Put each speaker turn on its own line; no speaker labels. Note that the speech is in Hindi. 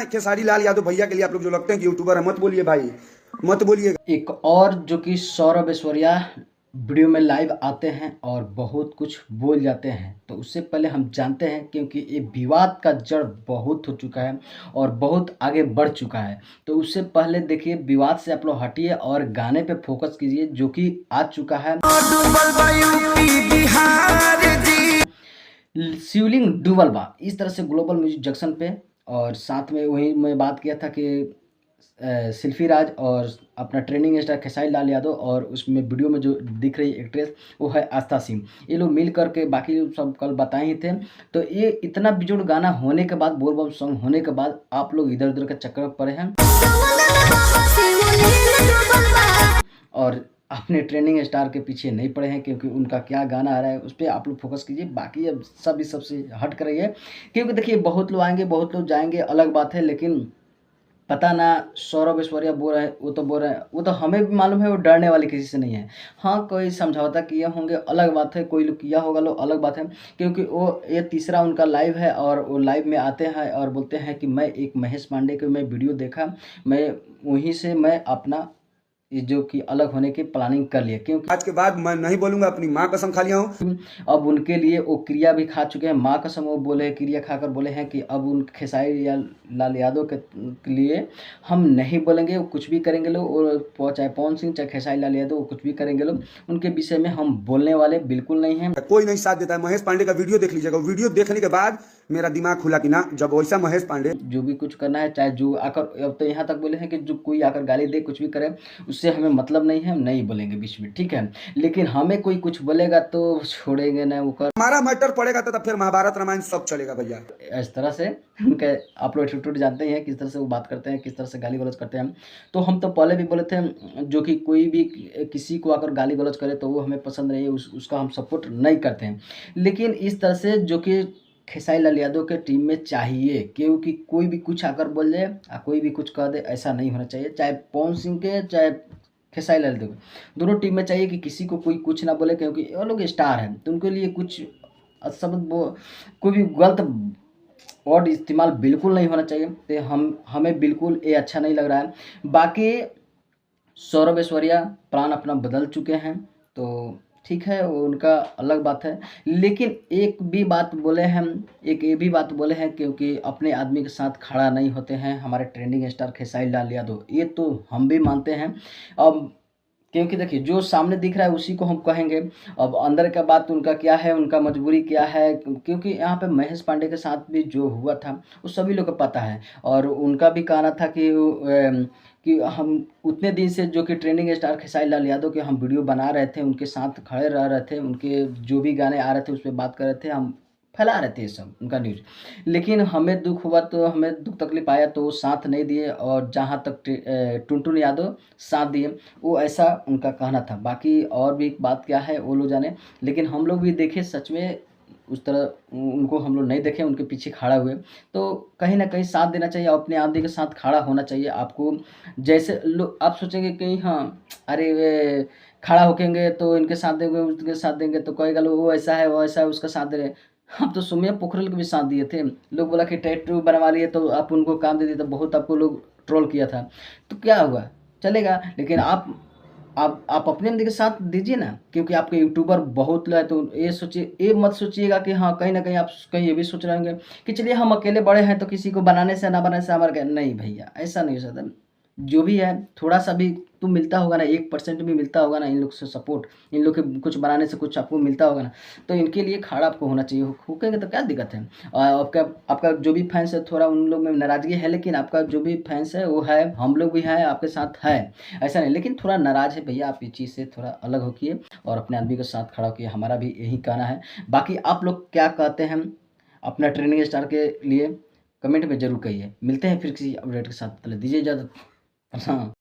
खेसारी लाल यादव भैया के लिए आप लोग जो लगते हैं कि यूट्यूबर है, मत बोलिए भाई, मत बोलिए।
एक और जो कि सौरभ ऐश्वर्या वीडियो में लाइव आते हैं और बहुत कुछ बोल जाते हैं, तो उससे पहले हम जानते हैं, क्योंकि ये विवाद का जड़ बहुत हो चुका है और बहुत आगे बढ़ चुका है। तो उससे पहले देखिए, विवाद से आप लोग हटिए और गाने पे फोकस कीजिए जो कि आ चुका है। शिवलिंग डूबल बा, इस तरह से ग्लोबल म्यूजिक जंक्शन पे। और साथ में वही मैं बात किया था कि शिल्पी राज और अपना ट्रेंडिंग स्टार खेसारी लाल यादव, और उसमें वीडियो में जो दिख रही एक्ट्रेस वो है आस्था सिंह। ये लोग मिल करके, बाकी सब कल बताए ही थे। तो ये इतना बिजोड़ गाना होने के बाद, बोल बम सॉन्ग होने के बाद, आप लोग इधर उधर के चक्कर में पड़े हैं और अपने ट्रेंडिंग स्टार के पीछे नहीं पड़े हैं, क्योंकि उनका क्या गाना आ रहा है उस पर आप लोग फोकस कीजिए। बाकी अब सब इस सबसे हट कर रहिए, क्योंकि देखिए बहुत लोग आएंगे बहुत लोग जाएंगे, अलग बात है। लेकिन पता ना सौरभ ऐश्वर्या बोल रहे हैं, वो तो बोल रहे हैं, वो तो हमें भी मालूम है वो डरने वाले किसी से नहीं है। हाँ, कोई समझौता किए होंगे अलग बात है, कोई लोग किया होगा लोग अलग बात है, क्योंकि वो ये तीसरा उनका लाइव है और वो लाइव में आते हैं और बोलते हैं कि मैं एक महेश पांडे के मैं वीडियो देखा, मैं वहीं से मैं अपना ये जो कि अलग होने की प्लानिंग कर लिया, क्योंकि
आज के बाद मैं नहीं बोलूंगा, अपनी माँ कसम खा लिया हूँ।
अब उनके लिए वो क्रिया भी खा चुके हैं, माँ कसम वो बोले, क्रिया खाकर बोले हैं कि अब उन खेसारी लाल यादव के लिए हम नहीं बोलेंगे, वो कुछ भी करेंगे लोग, और चाहे पवन सिंह चाहे खेसारी लाल यादव, वो कुछ भी करेंगे लोग, उनके विषय में हम बोलने वाले बिल्कुल नहीं हैं।
कोई नहीं साथ देता है। महेश पांडे का वीडियो देख लीजिएगा, वीडियो देखने के बाद मेरा दिमाग खुला कि ना, जब वैसा महेश पांडे
जो भी कुछ करना है, चाहे जो आकर, अब तो यहाँ तक बोले हैं कि जो कोई आकर गाली दे, कुछ भी करे, उससे हमें मतलब नहीं है, हम नहीं बोलेंगे बीच में, ठीक है। लेकिन हमें कोई कुछ बोलेगा तो छोड़ेंगे ना, वो कर
हमारा मैटर पड़ेगा तो तब फिर महाभारत रामायण सब चलेगा भैया।
इस तरह से उनके आप लोग एटीट्यूड जानते ही हैं, किस तरह से वो बात करते हैं, किस तरह से गाली गलौज करते हैं। तो हम तो पहले भी बोले थे, जो कि कोई भी किसी को आकर गाली गलौज करे तो वो हमें पसंद नहीं है, उसका हम सपोर्ट नहीं करते हैं। लेकिन इस तरह से जो कि खेसारी लाल यादव के टीम में चाहिए, क्योंकि कोई भी कुछ आकर बोल दे, कोई भी कुछ कह दे, ऐसा नहीं होना चाहिए। चाहे पवन सिंह के चाहे खेसारी लाल यादव, दोनों टीम में चाहिए कि किसी को कोई कुछ ना बोले, क्योंकि वो लोग स्टार हैं, तो उनके लिए कुछ शब्द कोई भी गलत वर्ड इस्तेमाल बिल्कुल नहीं होना चाहिए। तो हमें बिल्कुल ये अच्छा नहीं लग रहा है। बाकी सौरभ ऐश्वर्या प्लान अपना बदल चुके हैं, तो ठीक है, वो उनका अलग बात है। लेकिन एक भी बात बोले हम, एक ये भी बात बोले हैं, क्योंकि अपने आदमी के साथ खड़ा नहीं होते हैं हमारे ट्रेंडिंग स्टार खेसारी लाल यादव, ये तो हम भी मानते हैं। अब क्योंकि देखिए, जो सामने दिख रहा है उसी को हम कहेंगे। अब अंदर का बात उनका क्या है, उनका मजबूरी क्या है, क्योंकि यहाँ पे महेश पांडे के साथ भी जो हुआ था वो सभी लोग को पता है। और उनका भी कहना था कि हम उतने दिन से जो कि ट्रेंडिंग स्टार खेसारी लाल यादव के हम वीडियो बना रहे थे, उनके साथ खड़े रह रहे थे, उनके जो भी गाने आ रहे थे उस पर बात कर रहे थे, हम फैला रहे थे ये सब उनका न्यूज़। लेकिन हमें दुख हुआ, तो हमें दुख तकलीफ आया तो वो साथ नहीं दिए, और जहाँ तक टुनटुन यादव साथ दिए, वो ऐसा उनका कहना था। बाकी और भी बात क्या है वो लोग जाने, लेकिन हम लोग भी देखे सच में उस तरह उनको हम लोग नहीं देखे, उनके पीछे खड़ा हुए। तो कहीं ना कहीं साथ देना चाहिए, अपने आदमी के साथ खड़ा होना चाहिए आपको। जैसे लोग आप सोचेंगे कि हाँ अरे वे खड़ा होकेंगे तो इनके साथ देंगे, उनके साथ देंगे, तो कहेगा लोग वो ऐसा है वो ऐसा है, उसका साथ दे रहे। हम तो सुमिया पोखरल के भी साथ दिए थे, लोग बोला कि टैटू बनवा लिए तो आप उनको काम दे दिए, तो बहुत आपको लोग ट्रोल किया था, तो क्या हुआ, चलेगा। लेकिन आप अपने बंदे के साथ दीजिए ना, क्योंकि आपके यूट्यूबर बहुत लोग हैं। तो ये सोचिए, ये मत सोचिएगा कि हाँ कहीं ना कहीं आप कहीं ये भी सोच रहे होंगे कि चलिए हम अकेले बड़े हैं तो किसी को बनाने से ना बनाने से हमारा क्या, नहीं भैया, ऐसा नहीं हो सकता। जो भी है थोड़ा सा भी तो मिलता होगा ना, 1% भी मिलता होगा ना इन लोग से सपोर्ट, इन लोग के कुछ बनाने से कुछ आपको मिलता होगा ना, तो इनके लिए खड़ा आपको होना चाहिए। होकेंगे तो क्या दिक्कत है। आपका जो भी फैंस है, थोड़ा उन लोग में नाराज़गी है, लेकिन आपका जो भी फैंस है वो है, हम लोग भी हैं आपके साथ है, ऐसा नहीं। लेकिन थोड़ा नाराज़ है भैया, आप इस चीज़ से थोड़ा अलग होकिए और अपने आदमी के साथ खड़ा होकिए, हमारा भी यही कहना है। बाकी आप लोग क्या कहते हैं अपना ट्रेंडिंग स्टार के लिए, कमेंट में जरूर कहिए। मिलते हैं फिर किसी अपडेट के साथ, पहले दीजिए इजाज़त। हाँ।